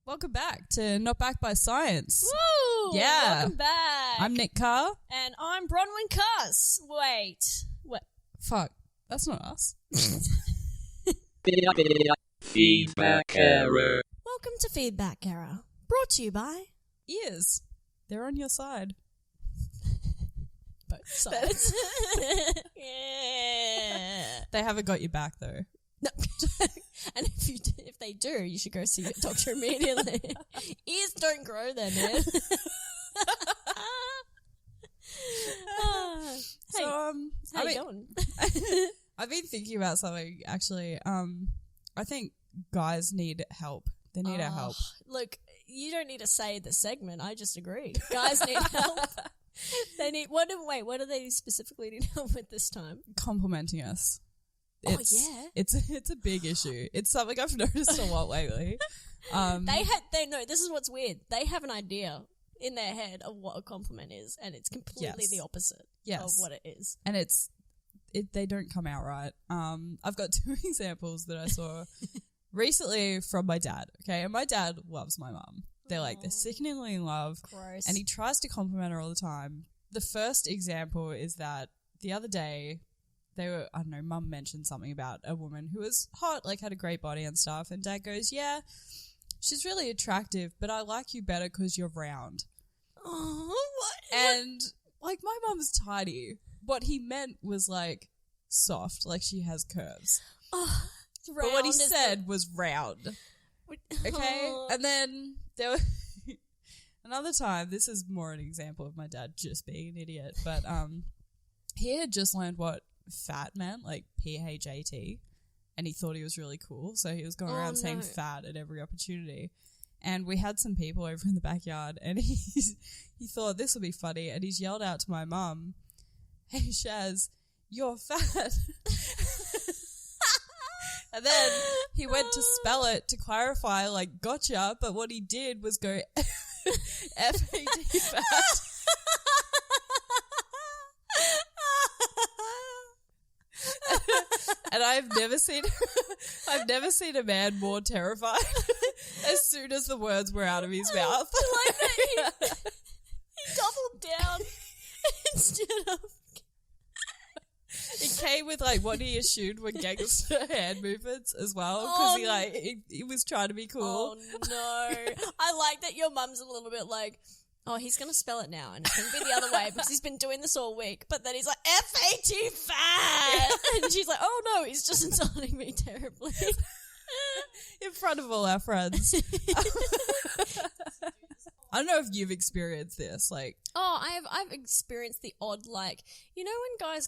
Welcome back to Not Backed by Science. Woo! Yeah. Welcome back. I'm Nick Carr. And I'm Bronwyn Cuss. Wait. What? Fuck, that's not us. Feedback error. Welcome to Feedback Error. Brought to you by... Ears. They're on your side. both sides. Yeah. They haven't got your back though. No. And if they do, you should go see your doctor immediately. Ears don't grow there, man. Hey, how you going? I've been thinking about something actually. I think guys need help. They need our help. Look, you don't need to say the segment. I just agree. Guys need help. They need what do they specifically need help with this time? Complimenting us. Yeah. It's a big issue. It's something I've noticed a lot lately. This is what's weird. They have an idea in their head of what a compliment is, and it's completely the opposite of what it is. And they don't come out right. I've got two examples that I saw recently from my dad. Okay, and my dad loves my mum. They're sickeningly in love. Gross. And he tries to compliment her all the time. The first example is that the other day, mum mentioned something about a woman who was hot, had a great body and stuff, and dad goes, yeah, she's really attractive, but I like you better because you're round. Oh, what? And, my mum's tiny. What he meant was, soft, she has curves. Oh, but what he said was round. Okay? And then there was another time, this is more an example of my dad just being an idiot, but he had just learned what fat meant, PHAT, and he thought he was really cool, so he was going around saying fat at every opportunity. And we had some people over in the backyard, and he thought this would be funny, and he's yelled out to my mum, hey Shaz, you're fat. And then he went to spell it to clarify, gotcha, but what he did was go F-A-T fat. And I've never seen a man more terrified as soon as the words were out of his mouth. I like that he doubled down instead of... It came with what he assumed were gangster hand movements as well, because he was trying to be cool. Oh no! I like that your mum's a little bit he's gonna spell it now, and it's gonna be the other way because he's been doing this all week. But then he's like F-A-T fat, and she's like, oh no, he's just insulting me terribly in front of all our friends. I don't know if you've experienced this, I've experienced the odd, when guys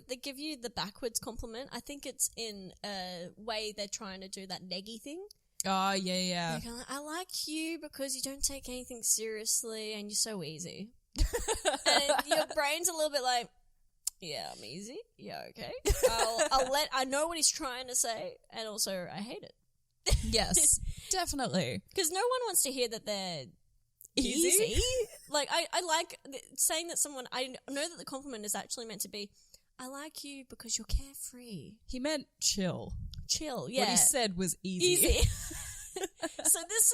they give you the backwards compliment. I think it's in a way they're trying to do that neggy thing. Oh, yeah. I like you because you don't take anything seriously and you're so easy. And your brain's a little bit yeah, I'm easy. Yeah, okay. I know what he's trying to say, and also I hate it. Yes, definitely. Because no one wants to hear that they're easy. I like saying that someone, I know that the compliment is actually meant to be, I like you because you're carefree. He meant chill. Chill, yeah. What he said was easy. So this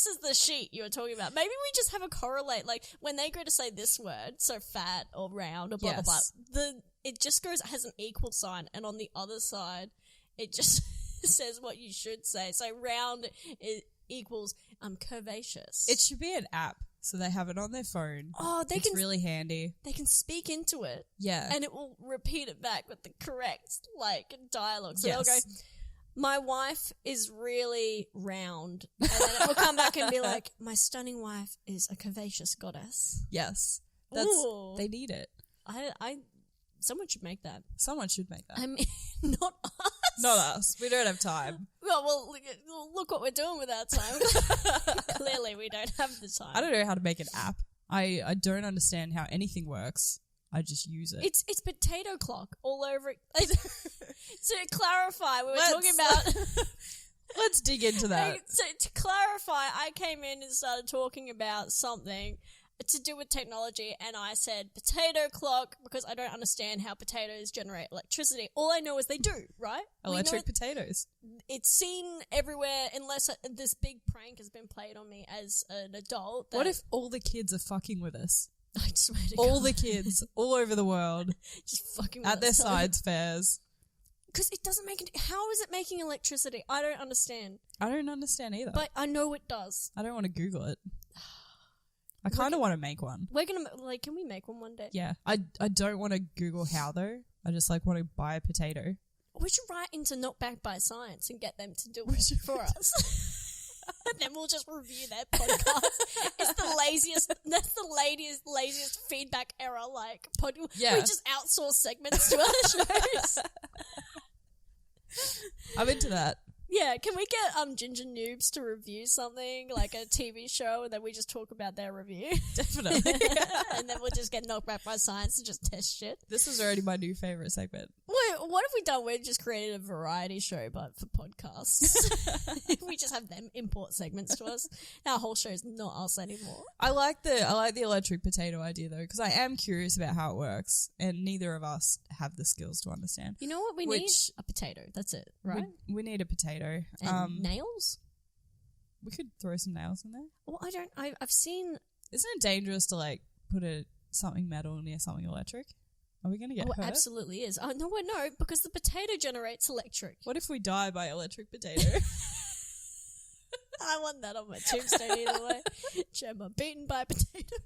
is the sheet you were talking about. Maybe we just have a correlate, when they go to say this word, so fat or round or blah, blah, blah, it just has an equal sign, and on the other side, it just says what you should say. So round equals curvaceous. It should be an app, so they have it on their phone. Oh, it's really handy. They can speak into it. Yeah. And it will repeat it back with the correct, dialogue. So they'll go, my wife is really round. And then it will come back and be like, my stunning wife is a curvaceous goddess. Yes. They need it. Someone should make that. Someone should make that. I mean, not us. Not us. We don't have time. Well, look what we're doing with our time. Clearly, we don't have the time. I don't know how to make an app. I don't understand how anything works. I just use it. It's potato clock all over it. So to clarify, we were talking about... Let's dig into that. So to clarify, I came in and started talking about something, to do with technology, and I said potato clock because I don't understand how potatoes generate electricity. All I know is they do, right? Electric potatoes. It's seen everywhere unless this big prank has been played on me as an adult. What if all the kids are fucking with us? I swear to all God. the kids all over the world just fucking with at their us. science fairs. Because it doesn't make it. How is it making electricity? I don't understand. I don't understand either. But I know it does. I don't want to Google it. I kind of want to make one. We're gonna can we make one day? Yeah, I don't want to Google how though. I just want to buy a potato. We should write into Not Backed by Science and get them to do it for us. And then we'll just review their podcast. It's the laziest. That's the laziest feedback error. Yeah. We just outsource segments to other shows. I'm into that. Yeah, can we get Ginger Noobs to review something like a TV show, and then we just talk about their review? Definitely. And then we'll just get knocked back by science and just test shit. This is already my new favorite segment. Wait, what have we done? We've just created a variety show, but for podcasts. We just have them import segments to us. Our whole show's not us anymore. I like the electric potato idea though, because I am curious about how it works, and neither of us have the skills to understand. You know what we need? A potato. That's it, right? We need a potato. And nails? We could throw some nails in there. Well, I've seen... Isn't it dangerous to put something metal near something electric? Are we going to get hurt? Absolutely is. Oh, no, because the potato generates electric. What if we die by electric potato? I want that on my tombstone either way. Jemma beaten by potato.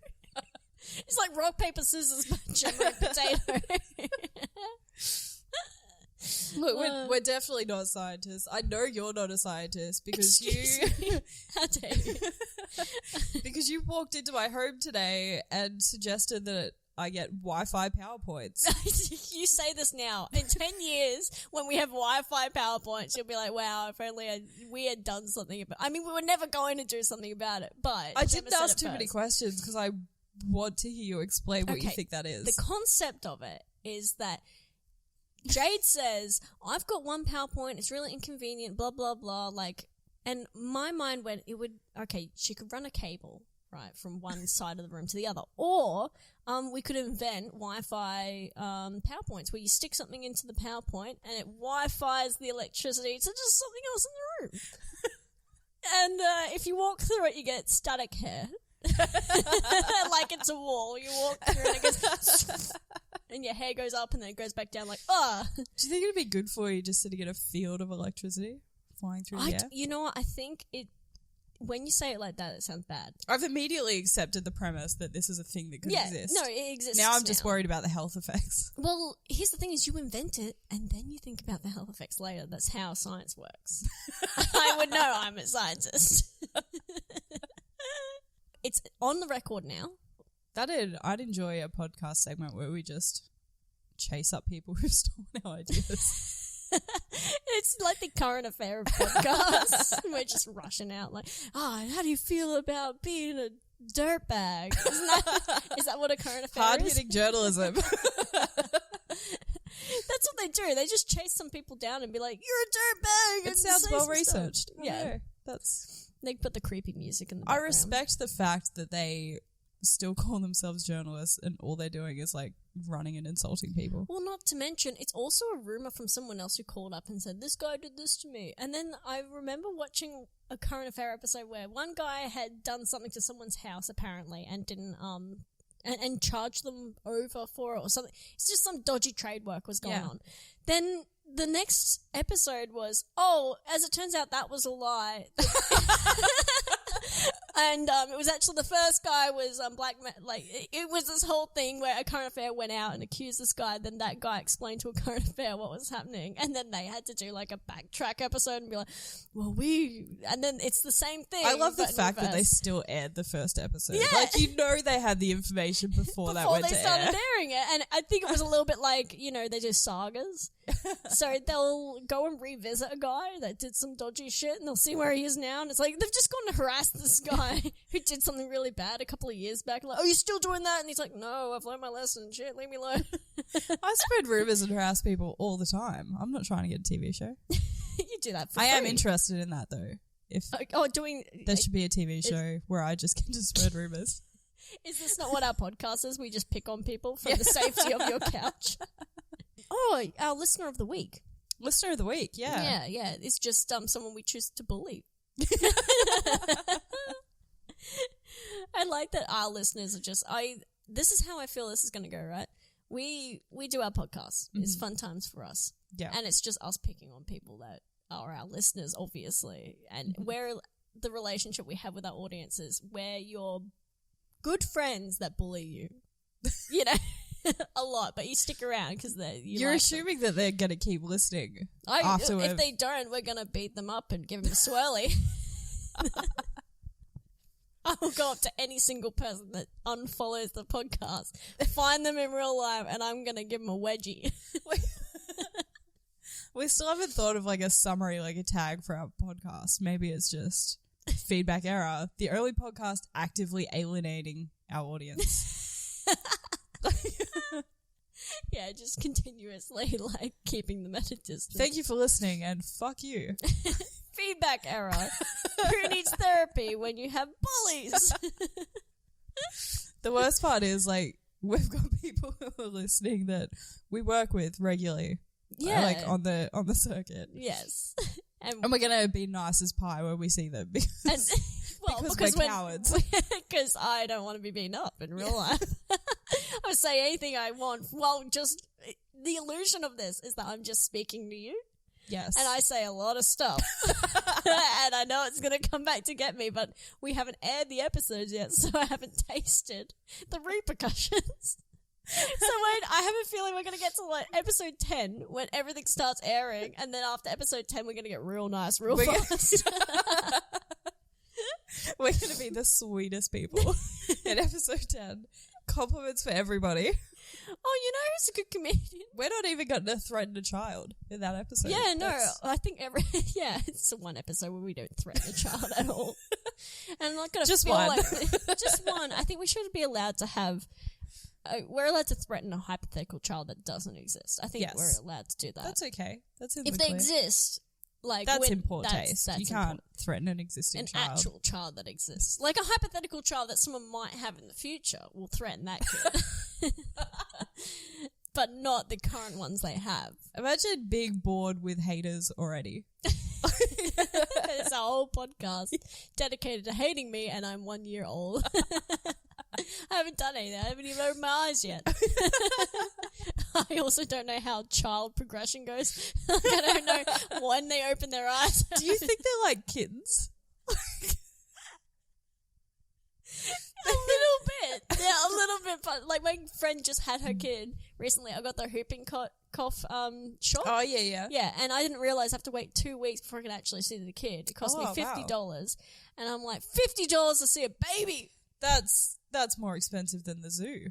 It's like rock, paper, scissors, but Jemma potato. Look, we're definitely not scientists. I know you're not a scientist because How dare you? because you walked into my home today and suggested that I get Wi-Fi PowerPoints. You say this now. In 10 years, when we have Wi-Fi PowerPoints, you'll be like, wow, if only we had done something about it. I mean, we were never going to do something about it, but... I didn't ask too many questions because I want to hear you explain what you think that is. The concept of it is that Jayde says, I've got one PowerPoint, it's really inconvenient, blah, blah, blah, and my mind went, she could run a cable, right, from one side of the room to the other, or we could invent Wi-Fi PowerPoints where you stick something into the PowerPoint and it Wi-Fi's the electricity to just something else in the room. And if you walk through it, you get static hair. Like it's a wall. You walk through and it goes... and your hair goes up and then it goes back down Do you think it'd be good for you just sitting in a field of electricity flying through the air? You know what? I think when you say it like that, it sounds bad. I've immediately accepted the premise that this is a thing that could exist. No, it exists now I'm just worried about the health effects. Well, here's the thing is you invent it and then you think about the health effects later. That's how science works. I would know I'm a scientist. It's on the record now. I'd enjoy a podcast segment where we just chase up people who've stolen our ideas. It's like the current affair of podcasts. We're just rushing out how do you feel about being a dirtbag? Is that what a current affair is? Hard-hitting journalism. That's what they do. They just chase some people down and be like, you're a dirtbag. It sounds well researched. Yeah. They put the creepy music in the background. I respect the fact that they still call themselves journalists and all they're doing is running and insulting people. Well, not to mention, it's also a rumor from someone else who called up and said, this guy did this to me. And then I remember watching a current affair episode where one guy had done something to someone's house apparently and didn't and charged them over for it or something. It's just some dodgy trade work was going on. Then the next episode was, as it turns out, that was a lie. And it was actually the first guy was it was this whole thing where a current affair went out and accused this guy. Then that guy explained to a current affair what was happening, and then they had to do a backtrack episode and be like, and then it's the same thing. I love the fact that they still aired the first episode. Yeah. They had the information before that went to air. Before they started airing it, and I think it was a little bit they do sagas. So they'll go and revisit a guy that did some dodgy shit and they'll see where he is now, and it's they've just gone to harass this guy who did something really bad a couple of years back. You're still doing that? And he's like, no, I've learned my lesson. Shit, leave me alone. I spread rumors and harass people all the time. I'm not trying to get a TV show. You do that for free. I am interested in that though. There should be a TV show where I just get to spread rumors. Is this not what our podcast is? We just pick on people from the safety of your couch. Oh, our listener of the week. Listener of the week, yeah. Yeah. It's just someone we choose to bully. I like that our listeners are just... This is how I feel this is going to go, right? We do our podcast. It's fun times for us. Yeah. And it's just us picking on people that are our listeners, obviously. And where the relationship we have with our audience is where you're good friends that bully you. You know? A lot, but you stick around because you're like assuming that they're going to keep listening afterwards. If they don't, we're going to beat them up and give them a swirly. I will go up to any single person that unfollows the podcast, find them in real life, and I'm going to give them a wedgie. We still haven't thought of like a summary, like a tag for our podcast. Maybe it's just feedback error. The only podcast actively alienating our audience. Yeah, just continuously like keeping them at a distance. Thank you for listening and fuck you. Feedback error. Who needs therapy when you have bullies? The worst part is like we've got people who are listening that we work with regularly. Yeah. Like on the circuit. Yes. And we're going to be nice as pie when we see them because we're cowards. Because I don't want to be beaten up in real life. I would say anything I want. Well, just the illusion of this is that I'm just speaking to you. Yes. And I say a lot of stuff. And I know it's going to come back to get me, but we haven't aired the episodes yet, so I haven't tasted the repercussions. So I have a feeling we're going to get to like episode 10 when everything starts airing, and then after episode 10 we're going to get real nice real fast. We're going to be the sweetest people in episode 10. Compliments for everybody. Oh, you know who's a good comedian? We're not even going to threaten a child in that episode. Yeah, no, I think it's one episode where we don't threaten a child at all. And I'm not going to just feel one. like just one. I think we should be allowed to have. We're allowed to threaten a hypothetical child that doesn't exist. I think we're allowed to do that. That's okay. That's if they exist. Like that's in poor taste. That's you can't threaten an existing child. An actual child that exists. Like a hypothetical child that someone might have in the future will threaten that kid. But not the current ones they have. Imagine being bored with haters already. It's a whole podcast dedicated to hating me, and I'm 1 year old. I haven't done anything. I haven't even opened my eyes yet. I also don't know how child progression goes. I don't know when they open their eyes. Do you think they're like kittens? A little bit. Yeah, a little bit. But like my friend just had her kid recently. I got the whooping cough shot. Oh, yeah. Yeah, and I didn't realize I have to wait 2 weeks before I can actually see the kid. It cost me $50. Wow. And I'm like, $50 to see a baby? That's more expensive than the zoo.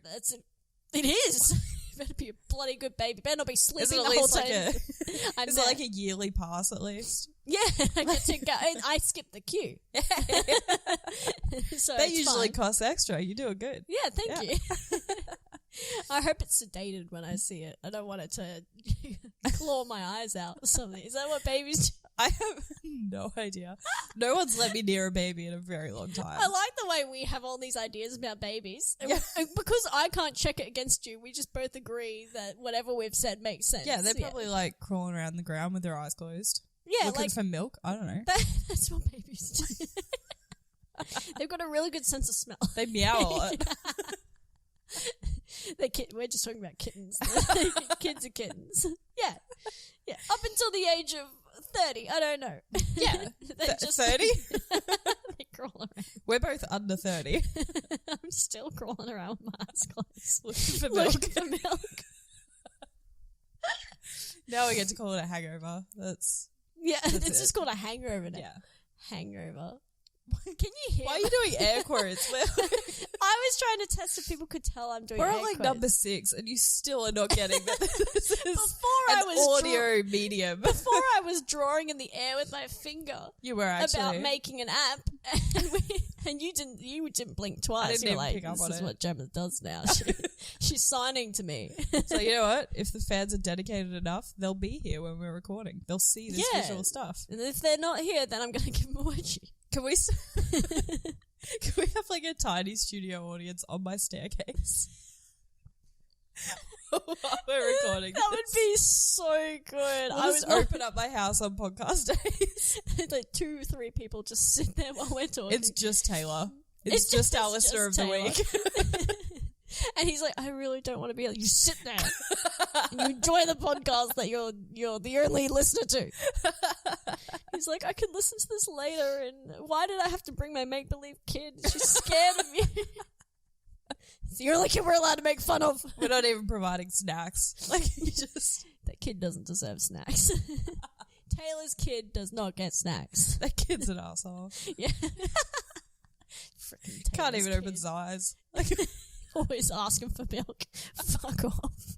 It is. You better be a bloody good baby. Better not be sleeping the whole time. Is it like a yearly pass at least? Yeah, I get to go. And I skip the queue. So that usually costs extra. You do it good. Yeah, thank you. I hope it's sedated when I see it. I don't want it to claw my eyes out or something. Is that what babies do? I have no idea. No one's let me near a baby in a very long time. I like the way we have all these ideas about babies. Yeah. Because I can't check it against you, we just both agree that whatever we've said makes sense. Yeah, they're probably like crawling around the ground with their eyes closed. Yeah, looking for milk. I don't know. That's what babies do. They've got a really good sense of smell. They meow a lot. We're just talking about kittens. Kids are kittens. Yeah. Up until the age of 30, I don't know. Yeah. They just 30? They crawl around. We're both under 30. I'm still crawling around with my eyes closed. Looking for milk. Now we get to call it a hangover. It's just called a hangover now. Yeah. Hangover. Can you hear? Why are you doing air quotes? I was trying to test if people could tell I'm doing air quotes. We're on like number 6 and you still are not getting that this is audio medium. Before I was drawing in the air with my finger. You were actually. About making an app and you didn't blink twice. I didn't even pick up this on is it. what Jemma does now. She's signing to me. So you know what? If the fans are dedicated enough, they'll be here when we're recording. They'll see this visual stuff. And if they're not here, then I'm going to give them a wedgie. Can we have like a tiny studio audience on my staircase while we're recording. That would be so good. I'll just open up my house on podcast days. Like 2-3 people just sit there while we're talking. It's just Taylor. It's just our listener of the week. And he's like, I really don't want to be like, you sit there and you enjoy the podcast that you're the only listener to. He's like, I can listen to this later, and why did I have to bring my make-believe kid? She's scared of me. It's the only kid we're allowed to make fun of. We're not even providing snacks. Like, you just... That kid doesn't deserve snacks. Taylor's kid does not get snacks. That kid's an asshole. Yeah. Can't even open his eyes. Like, always asking for milk. Fuck off.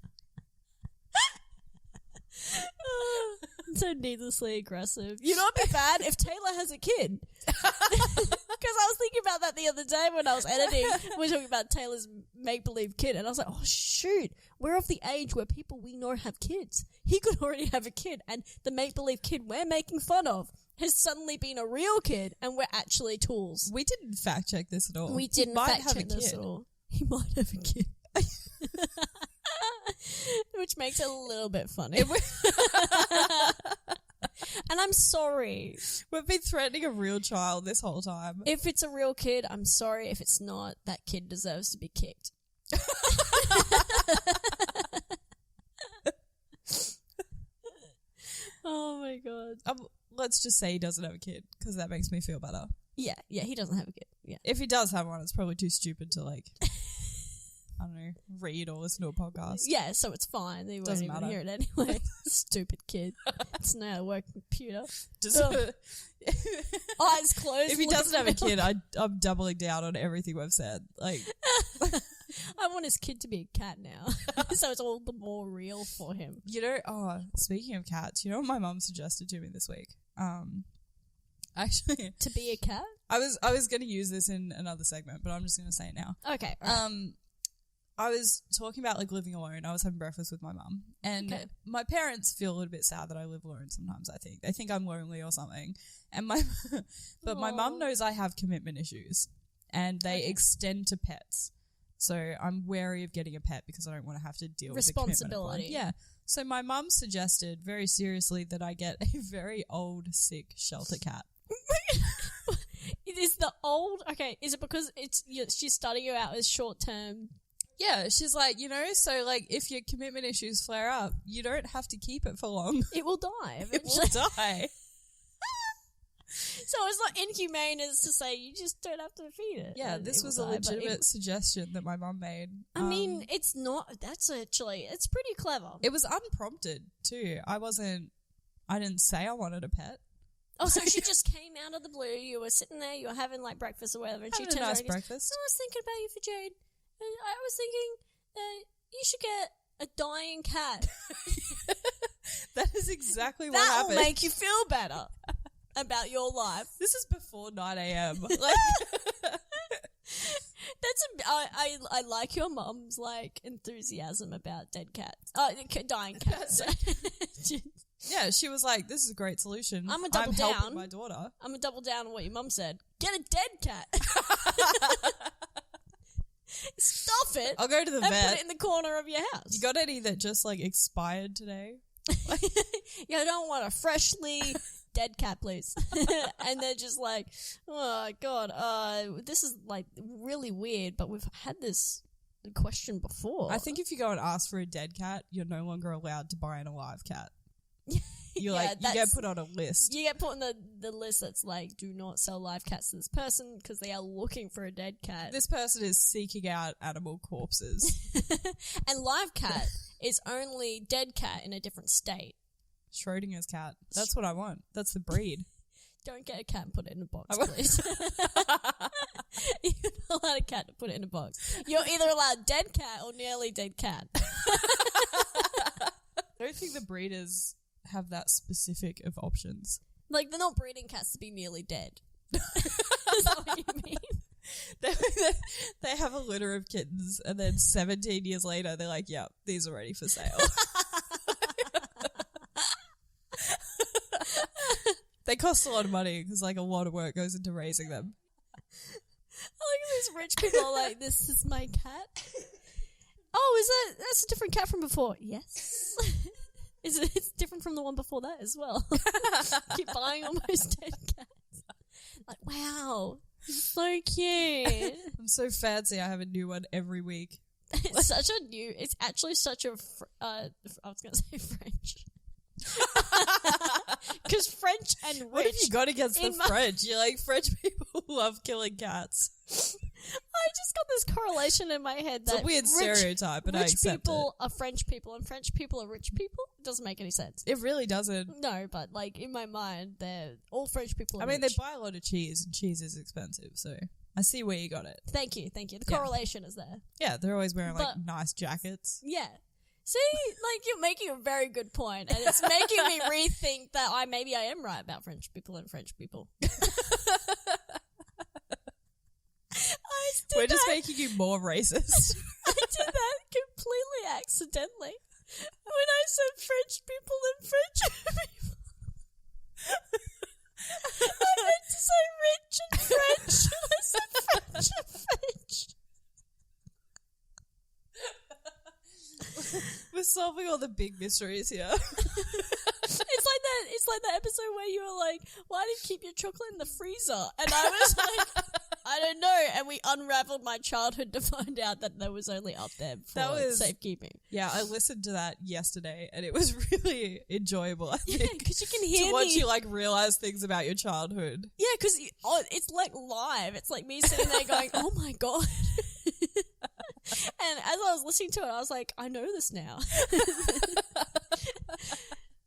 So needlessly aggressive. You know what'd be bad? If Taylor has a kid. Because I was thinking about that the other day when I was editing. We were talking about Taylor's make-believe kid. And I was like, oh, shoot. We're of the age where people we know have kids. He could already have a kid. And the make-believe kid we're making fun of has suddenly been a real kid. And we're actually tools. we didn't fact check this at all. We didn't fact check this at all. He might have a kid. Which makes it a little bit funny. And I'm sorry. We've been threatening a real child this whole time. If it's a real kid, I'm sorry. If it's not, that kid deserves to be kicked. Oh my god. Let's just say he doesn't have a kid, because that makes me feel better. Yeah, he doesn't have a kid. Yeah. If he does have one, it's probably too stupid to, like, I don't know, read or listen to a podcast. Yeah, so it's fine. They won't even hear it anyway. Stupid kid. It's now a work computer. Eyes closed. If he doesn't have a kid, I'm doubling down on everything we've said. Like, I want his kid to be a cat now. So it's all the more real for him. You know, speaking of cats, you know what my mum suggested to me this week? Actually, to be a cat? I was going to use this in another segment, but I'm just going to say it now. Okay. Right. I was talking about like living alone. I was having breakfast with my mum, and my parents feel a little bit sad that I live alone sometimes. I think they think I'm lonely or something. And my mum knows I have commitment issues, and they extend to pets. So I'm wary of getting a pet because I don't want to have to deal with the commitment of one. Yeah. So my mum suggested very seriously that I get a very old, sick shelter cat. It is the old. Okay, is it because she's starting you out as short term? Yeah, she's like, so like if your commitment issues flare up, you don't have to keep it for long. It will die. It will die. So it's not inhumane as to say you just don't have to feed it. Yeah, this was a legitimate suggestion that my mum made. I mean, it's not. It's pretty clever. It was unprompted too. I didn't say I wanted a pet. Oh, so she just came out of the blue. You were sitting there, you were having like breakfast or whatever, and she turned around and goes, breakfast. I was thinking about you for Jade. And I was thinking you should get a dying cat. That is exactly what that happened. That will make you feel better about your life. This is before 9 a.m. Like, I like your mum's like enthusiasm about dead cats, dying cats. Yeah, she was like, "This is a great solution. I'm helping my daughter. I'm gonna double down on what your mum said. Get a dead cat. Stuff it. I'll go to the vet. Put it in the corner of your house. You got any that just like expired today? Yeah, I don't want a freshly dead cat, please. And they're just like, oh god, this is like really weird, but we've had this question before. I think if you go and ask for a dead cat, you're no longer allowed to buy an alive cat. You get put on a list. You get put on the list that's like, do not sell live cats to this person because they are looking for a dead cat. This person is seeking out animal corpses. And live cat is only dead cat in a different state. Schrodinger's cat. That's what I want. That's the breed. Don't get a cat and put it in a box, please. You're not allowed a cat to put it in a box. You're either allowed dead cat or nearly dead cat. I don't think the breeders have that specific of options. Like, they're not breeding cats to be nearly dead. Is that what you mean? They have a litter of kittens, and then 17 years later, they're like, yep, these are ready for sale. They cost a lot of money because, like, a lot of work goes into raising them. I like these rich people are like, this is my cat. Oh, that's a different cat from before? Yes. It's different from the one before that as well. Keep buying almost dead cats. Like, wow, so cute. I'm so fancy. I have a new one every week. It's actually such a, I was going to say French. Because French and rich. What have you got against the French? You're like, French people love killing cats. I just got this correlation in my head that it's a weird stereotype, but I accept rich people are French people and French people are rich people. It doesn't make any sense. It really doesn't. No, but like in my mind, they're all French people. I mean, they buy a lot of cheese, and cheese is expensive, so I see where you got it. Thank you. The correlation is there. Yeah, they're always wearing like nice jackets. Yeah. See, like you're making a very good point, and it's making me rethink that maybe I am right about French people and French people. We're just making you more racist. I did that completely accidentally. When I said French people and French people, I meant to say rich and French. I said French and French. We're solving all the big mysteries here. It's like that episode where you were like, why did you keep your chocolate in the freezer? And I was like, I don't know. And we unraveled my childhood to find out that was only up there for safekeeping. Yeah, I listened to that yesterday and it was really enjoyable, I think. Yeah, because you can hear to watch you like realize things about your childhood. Yeah, because it's like live. It's like me sitting there going, oh my God. And as I was listening to it, I was like, I know this now.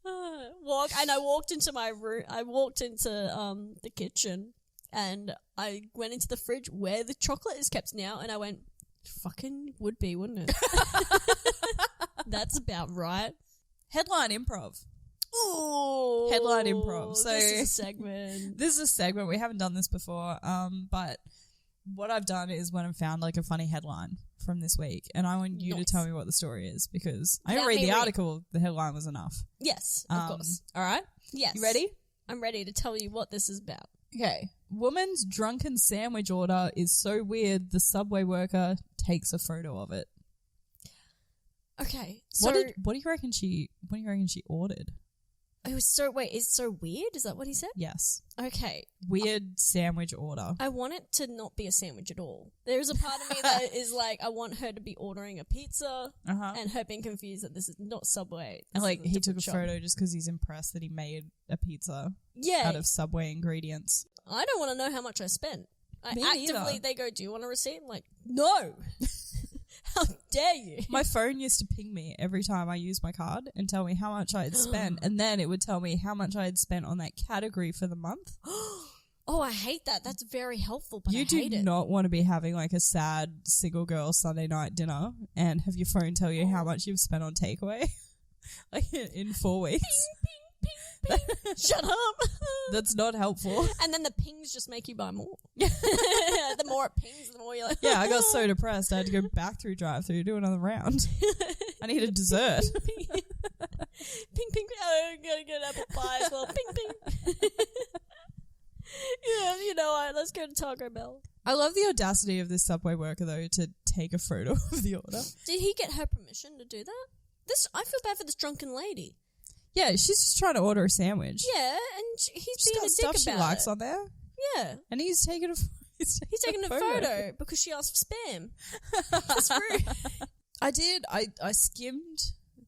I walked into my room. I walked into the kitchen, and I went into the fridge where the chocolate is kept now, and I went, fucking would be, wouldn't it? That's about right. Headline improv. Ooh. Headline improv. So this is a segment. This is a segment. We haven't done this before, but what I've done is when I've found like a funny headline from this week, and I want you to tell me what the story is, because I didn't read the article. The headline was enough. Yes, of course. All right. Yes. You ready? I'm ready to tell you what this is about. Okay. Woman's drunken sandwich order is so weird, the Subway worker takes a photo of it. Okay. So what do you reckon she ordered? It was it's so weird? Is that what he said? Yes. Okay. Weird sandwich order. I want it to not be a sandwich at all. There's a part of me that is like, I want her to be ordering a pizza and her being confused that this is not Subway. And like, he took a photo just because he's impressed that he made a pizza out of Subway ingredients. I don't want to know how much I spent. They go, do you want a receipt? I'm like, no. How dare you? My phone used to ping me every time I used my card and tell me how much I had spent, and then it would tell me how much I had spent on that category for the month. Oh, I hate that. That's very helpful, but I hate it. You do not want to be having like a sad single girl Sunday night dinner and have your phone tell you how much you've spent on takeaway like in 4 weeks. Ping, ping, ping, ping. Shut up. That's not helpful. And then the pings just make you buy more. The more it pings, the more you're like, yeah, I got so depressed I had to go back through drive-through to do another round. I need a dessert. Ping, ping, ping. Oh, I'm going to get apple pie as well. Ping, ping. Yeah, you know what? Let's go to Taco Bell. I love the audacity of this Subway worker, though, to take a photo of the order. Did he get her permission to do that? I feel bad for this drunken lady. Yeah, she's just trying to order a sandwich. Yeah, and he's she's being got a stuff dick she about likes it. on there. Yeah. And he's taking a photo because she asked for spam. That's rude. I skimmed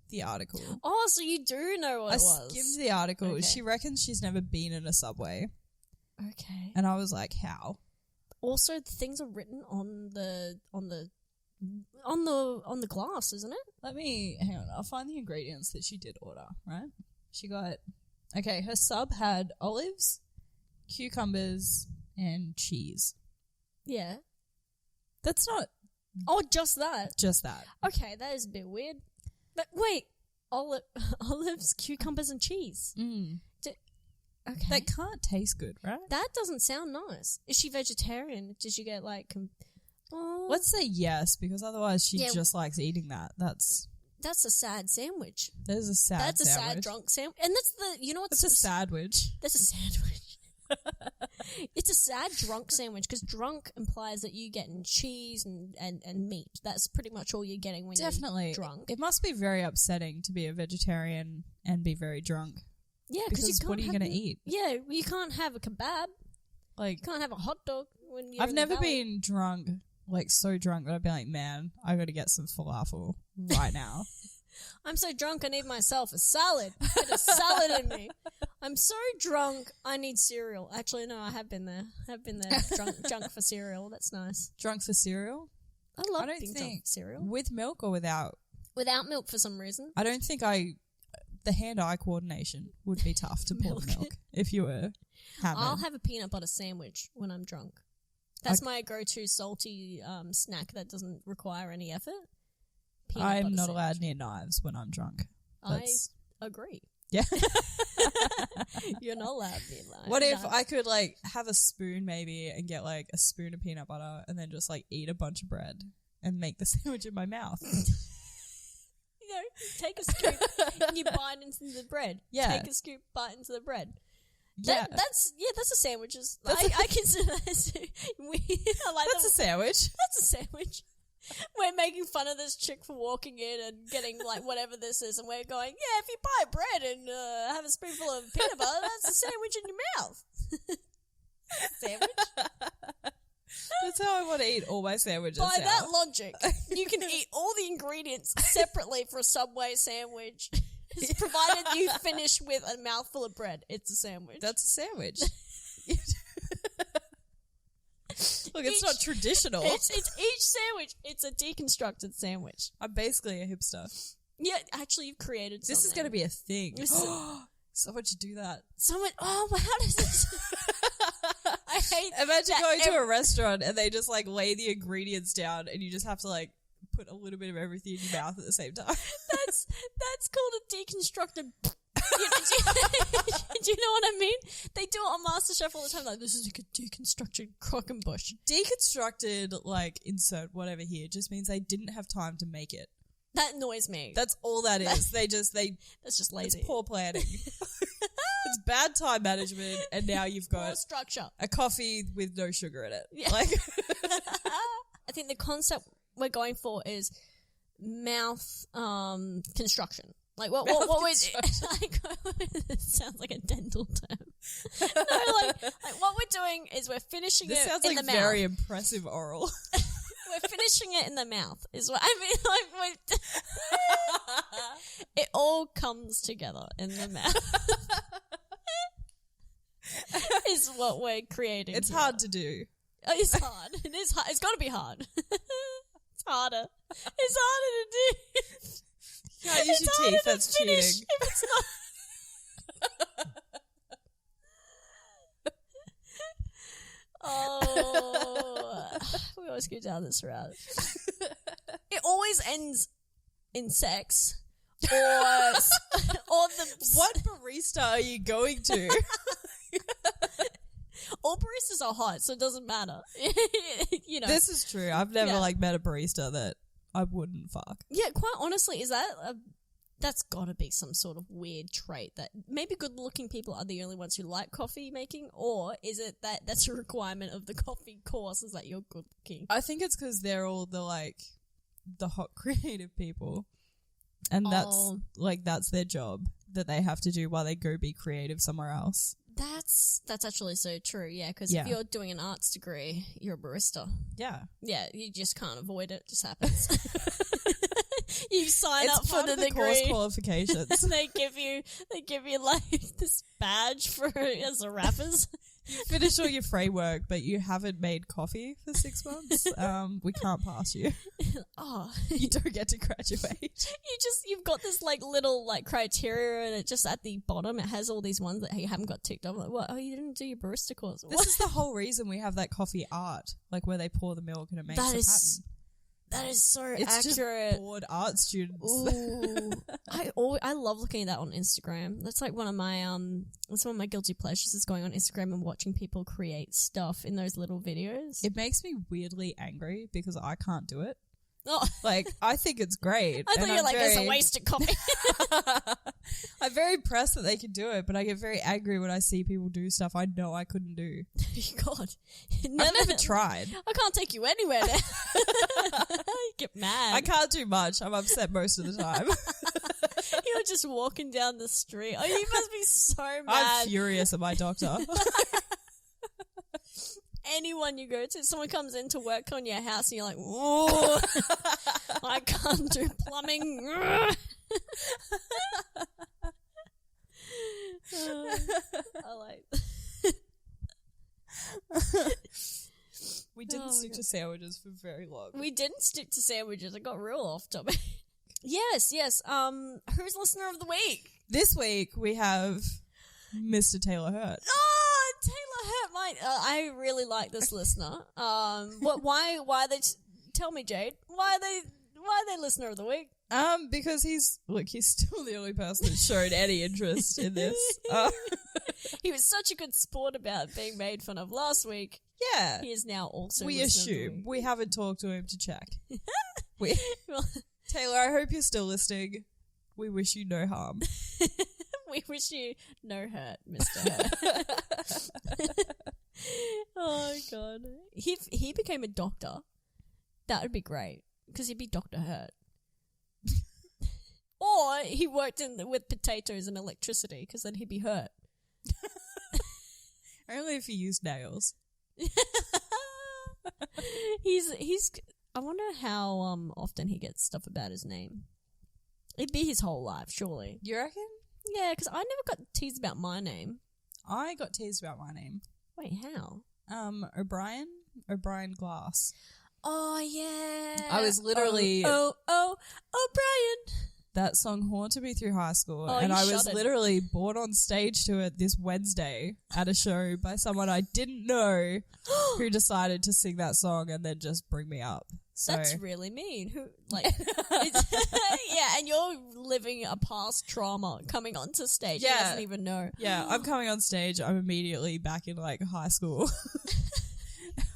the article. Oh, so you do know what it was. I skimmed the article. Okay. She reckons she's never been in a Subway. Okay. And I was like, how? Also, things are written on the glass, isn't it? Hang on. I'll find the ingredients that she did order, right? She got, her sub had olives, cucumbers, and cheese. Yeah. That's not... Oh, just that? Just that. Okay, that is a bit weird. But wait, olives, cucumbers, and cheese. Okay. That can't taste good, right? That doesn't sound nice. Is she vegetarian? Did she get like... Let's say yes, because otherwise she just likes eating that. That's a sad sandwich. That is a sad sandwich. That's a sad drunk sandwich. And that's the... You know what's... That's a sandwich. That's a sandwich. It's a sad drunk sandwich because drunk implies that you're getting cheese and meat. That's pretty much all you're getting when Definitely. you're drunk. It must be very upsetting to be a vegetarian and be very drunk. Yeah, because what are you going to eat? Yeah, you can't have a kebab. Like, You can't have a hot dog when you're I've in the never valley. been drunk, like so drunk that I'd be like, man, I got to get some falafel right now. I'm so drunk I need myself a salad. Get a salad in me. I'm so drunk I need cereal. Actually, no, I have been there. Drunk for cereal. That's nice. Drunk for cereal? I love I don't being drunk think for cereal. with milk or without. Without milk for some reason. I don't think the hand-eye coordination would be tough to pour the milk if you were having. I'll have a peanut butter sandwich when I'm drunk. That's my go-to salty snack that doesn't require any effort. I'm not allowed near knives when I'm drunk. I agree. Yeah. You're not allowed near knives. What if I could like have a spoon maybe and get like a spoon of peanut butter and then just like eat a bunch of bread and make the sandwich in my mouth? You know, take a scoop and you bite into the bread. Yeah. Take a scoop, bite into the bread. Yeah. That's a sandwich. I consider that I like That's a sandwich. That's a sandwich. We're making fun of this chick for walking in and getting like whatever this is, and we're going, yeah, if you buy bread and have a spoonful of peanut butter, that's a sandwich in your mouth. Sandwich. That's how I want to eat all my sandwiches. By now. that logic, you can eat all the ingredients separately for a Subway sandwich, provided you finish with a mouthful of bread. It's a sandwich. That's a sandwich. Look, it's not traditional. It's each sandwich. It's a deconstructed sandwich. I'm basically a hipster. Yeah, actually, you've created something. This is going to be a thing. Someone should do that. Oh, how does this... I hate Imagine going to a restaurant and they just like lay the ingredients down and you just have to like put a little bit of everything in your mouth at the same time. That's called a deconstructed... do you know what I mean? They do it on MasterChef all the time. Like, this is like a deconstructed croquembouche. Deconstructed, like, insert whatever here, just means they didn't have time to make it. That annoys me. That's all that is. That's just lazy. It's poor planning. It's bad time management, and now you've got poor structure. a coffee with no sugar in it. Yeah. Like, I think the concept we're going for is mouth construction. Like what was it sounds like a dental term. No, like what we're doing is we're finishing this it sounds in like the mouth. very impressive oral. We're finishing it in the mouth is what I mean. Like it all comes together in the mouth. Is what we're creating. It's here. hard to do. It's hard. It is hard. It's got to be hard. It's harder. It's harder to do. You can't use your teeth, that's cheating. If it's not. Oh, we always go down this route. It always ends in sex, or the What barista are you going to? all baristas are hot, so it doesn't matter. You know, This is true. I've never Yeah. like met a barista that I wouldn't fuck. yeah. Quite honestly, is that that's got to be some sort of weird trait that maybe good-looking people are the only ones who like coffee making, or is it that that's a requirement of the coffee course is that you're good-looking? I think it's because they're all the hot creative people, and that's their job that they have to do while they go be creative somewhere else. That's actually so true, yeah, because Yeah. if you're doing an arts degree, you're a barista. Yeah, Yeah, you just can't avoid it. It just happens. You sign it's up for part the of the degree. course qualifications. And they give you like this badge for as a rappers. You finish all your framework, but you haven't made coffee for 6 months. We can't pass you. Oh, You don't get to graduate. you've got this like little like criteria, and it just at the bottom it has all these ones that you haven't got ticked off. Like, what? Oh, you didn't do your barista course. This is the whole reason we have that coffee art, like where they pour the milk and it makes a pattern. That is so It's accurate. just bored art students. Ooh, I love looking at that on Instagram. That's like one of my that's one of my guilty pleasures is going on Instagram and watching people create stuff in those little videos. It makes me weirdly angry because I can't do it. Oh. Like, I think it's great. I thought you were like, it's a waste of coffee. I'm very impressed that they can do it, but I get very angry when I see people do stuff I know I couldn't do. God. I've never tried. I can't take you anywhere now. You get mad. I can't do much. I'm upset most of the time. You're just walking down the street. Oh, you must be so mad. I'm furious at my doctor. Anyone you go to, someone comes in to work on your house and you're like, whoa, I can't do plumbing. I like We didn't stick to sandwiches for very long. We didn't stick to sandwiches. It got real off topic. Yes. Who's listener of the week? This week we have Mr. Taylor Hurt. Oh, Taylor Hurt, I really like this listener. Why they? Tell me, Jade. Why are they listener of the week? Because he's still the only person that showed any interest in this. He was such a good sport about being made fun of last week. Yeah, he is now also. We assume we haven't talked to him to check. Well, Taylor, I hope you're still listening. We wish you no harm. We wish you no hurt, Mr. Hurt. Oh, God. If he became a doctor, that would be great, because he'd be Dr. Hurt. Or he worked with potatoes and electricity, because then he'd be hurt. Only if he used nails. I wonder how often he gets stuff about his name. It'd be his whole life, surely. You reckon? Yeah, because I never got teased about my name. I got teased about my name. Wait, how? O'Brien Glass. Oh, yeah. I was literally... O'Brien. That song haunted me through high school, Oh, and you I was shuddered. literally brought on stage to it this Wednesday at a show by someone I didn't know who decided to sing that song and then just bring me up. So That's really mean. Who, like, yeah, and you're living a past trauma coming onto stage. Yeah. He doesn't even know. yeah, I'm coming on stage. I'm immediately back in like high school.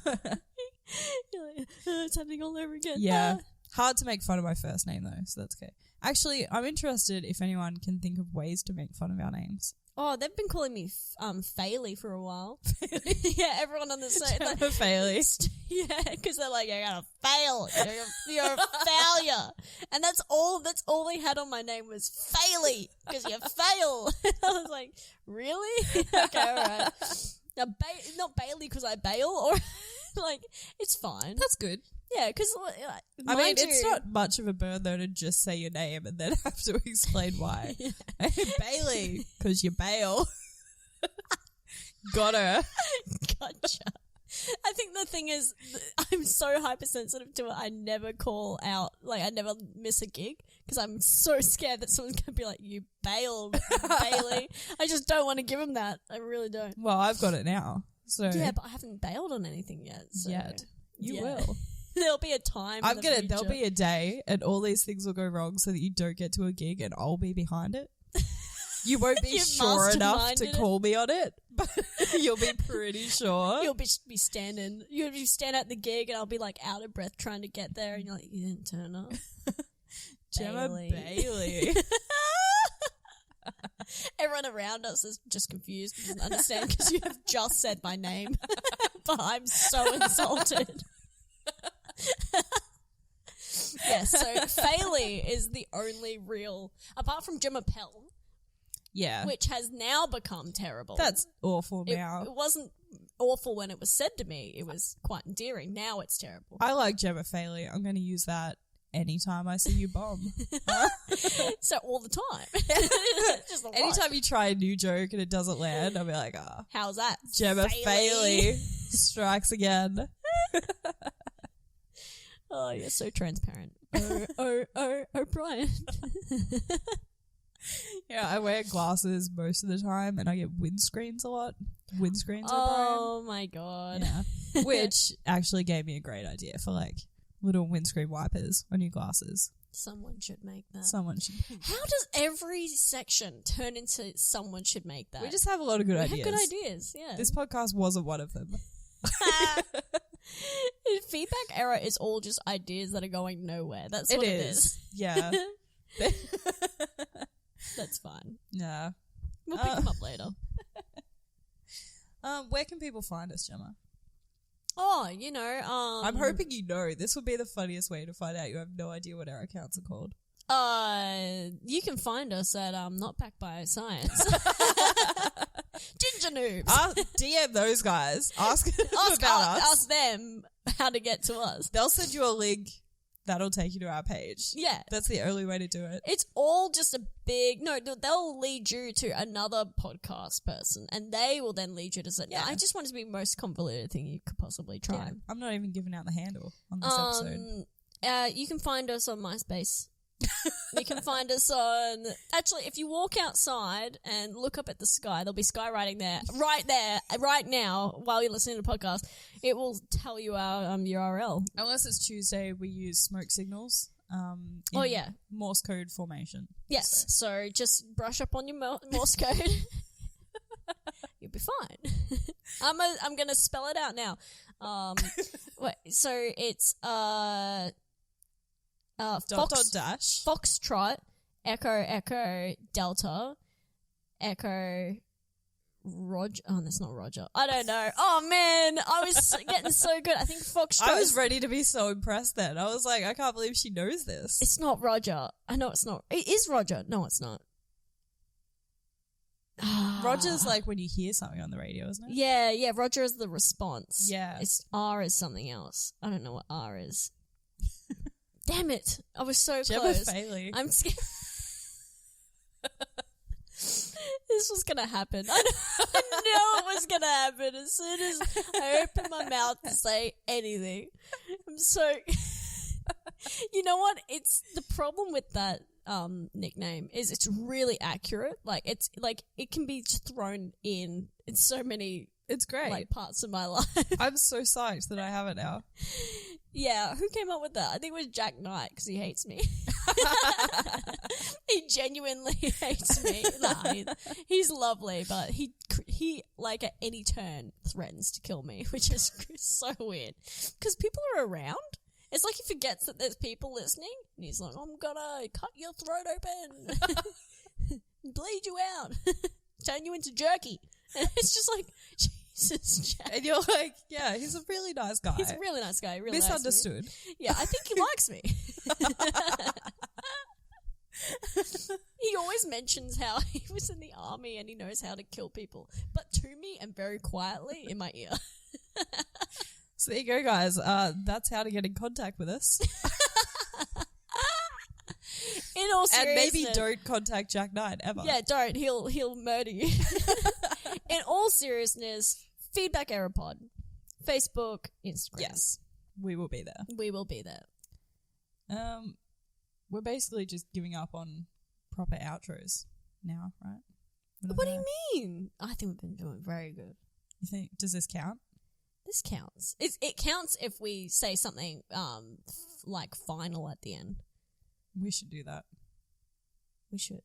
You're like, it's happening all over again. Yeah. Hard to make fun of my first name though, so that's okay. Actually, I'm interested if anyone can think of ways to make fun of our names. Oh, they've been calling me Bayley for a while. Yeah, everyone on the side. Like, Bayley. yeah, because they're like, you're gonna fail. You're a failure. And that's all they had on my name was Bayley, because you fail. I was like, really? Okay, alright. Now, not Bailey because I bail, or like, it's fine. That's good. Yeah, because I mean, it's not much of a burn though to just say your name and then have to explain why. Bayley, because you bail. Got her. Gotcha. I think the thing is, I'm so hypersensitive to it. I never call out, like, I never miss a gig because I'm so scared that someone's going to be like, you bailed, Bayley. I just don't want to give them that. I really don't. Well, I've got it now. So yeah, but I haven't bailed on anything yet. So. Yet. You Yeah. will. There'll be a time. There'll be a day and all these things will go wrong so that you don't get to a gig and I'll be behind it. You won't be You sure enough to masterminded call me on it, but you'll be pretty sure. You'll be standing. You'll be standing at the gig and I'll be like out of breath trying to get there and you're like, you didn't turn up. Jemma Bayley. Everyone around us is just confused, doesn't understand because you have just said my name. But I'm so insulted. Yeah, so Bayley is the only real, apart from Jemma, Yeah. which has now become terrible. That's awful now. It wasn't awful when it was said to me. It was quite endearing. Now it's terrible. I like Jemma Bayley. I'm going to use that anytime I see you bomb. So all the time. Just a lot. Anytime you try a new joke and it doesn't land, I'll be like, How's that? Jemma Bayley strikes again. Oh, you're so transparent. O'Brien. Yeah, I wear glasses most of the time and I get windscreens a lot. Windscreens Oh my god. O'Brien. Yeah. Which actually gave me a great idea for like little windscreen wipers on your glasses. Someone should make that. Someone should. How does every section turn into someone should make that? We just have a lot of good We ideas. have good ideas, yeah. This podcast wasn't one of them. Feedback error is all just ideas that are going nowhere. That's what it is. Yeah. That's fine. Yeah. We'll pick them up later. Where can people find us, Gemma? Oh, I'm hoping you know. This would be the funniest way to find out. You have no idea what our accounts are called. You can find us at Not Backed by Science. Ginger Noobs. DM those guys. Ask about us. Ask them how to get to us. They'll send you a link that'll take you to our page. Yeah. That's the only way to do it. It's all just a big... No, they'll lead you to another podcast person, and they will then lead you to say, Yeah. I just want it to be the most convoluted thing you could possibly try. Yeah. I'm not even giving out the handle on this episode. You can find us on MySpace. You can find us on... Actually, if you walk outside and look up at the sky, there'll be skywriting there, right now, while you're listening to the podcast. It will tell you our URL. Unless it's Tuesday, we use smoke signals. Yeah. Morse code formation. Yes, so just brush up on your Morse code. You'll be fine. I'm going to spell it out now. Wait, so it's... dash. Foxtrot, Echo, Delta, Echo, Roger. Oh, that's not Roger. I don't know. Oh, man. I was getting so good. I think Foxtrot. I was ready to be so impressed then. I was like, I can't believe she knows this. It's not Roger. I know it's not. It is Roger. No, it's not. Roger's like when you hear something on the radio, isn't it? Yeah. Roger is the response. Yeah. R is something else. I don't know what R is. Damn it. I was so Jemma close. Bayley. I'm scared. This was going to happen. I know it was going to happen as soon as I opened my mouth to say anything. I'm so... You know what? It's the problem with that nickname is it's really accurate. Like, it's like it can be thrown in so many... It's great. Like parts of my life. I'm so psyched that I have it now. Yeah, who came up with that? I think it was Jack Knight because he hates me. He genuinely hates me. Nah, he's lovely, but he like at any turn threatens to kill me, which is so weird. Because people are around. It's like he forgets that there's people listening, and he's like, "I'm gonna cut your throat open, bleed you out, turn you into jerky." And it's just like, Jesus, Jack. And you're like, yeah, he's a really nice guy. He's a really nice guy. He really Misunderstood. Likes me. Yeah, I think he likes me. He always mentions how he was in the army and he knows how to kill people, but to me and very quietly in my ear. So there you go, guys. That's how to get in contact with us. In all seriousness, and maybe don't contact Jack Knight ever. Yeah, don't. He'll murder you. In all seriousness, Feedback Error Pod, Facebook, Instagram. Yes, we will be there. We will be there. We're basically just giving up on proper outros now, right? What do you mean? I think we've been doing very good. You think? Does this count? This counts. It counts if we say something like final at the end. We should do that. We should.